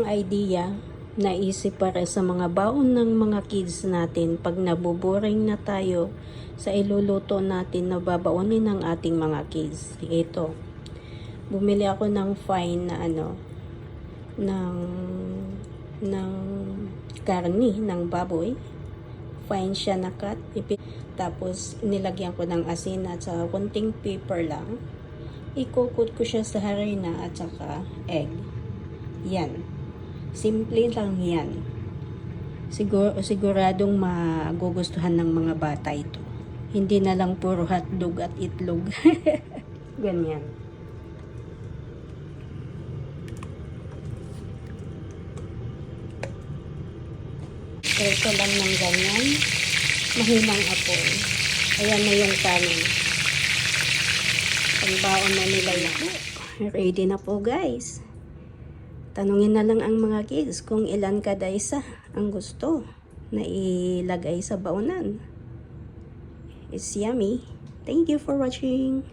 isang idea naisip para sa mga baon ng mga kids natin pag nabuboring na tayo sa iluluto natin na babaonin ng ating mga kids. Ito, bumili ako ng fine na ng karni ng baboy. Fine siya na cut. Tapos nilagyan ko ng asin at sa konting pepper lang. Ikukut ko siya sa harina at saka egg. Yan. Simple lang yan. Siguradong magugustuhan ng mga bata ito. Hindi na lang puro hotdog at itlog. Ganyan. Ito lang ng ganyan. Mahinang apoy. Ayan na yung kanin. Pangbaon na nila yan. Ready na po guys. Tanungin na lang ang mga kids kung ilan kada isa ang gusto na ilagay sa baonan. It's yummy. Thank you for watching.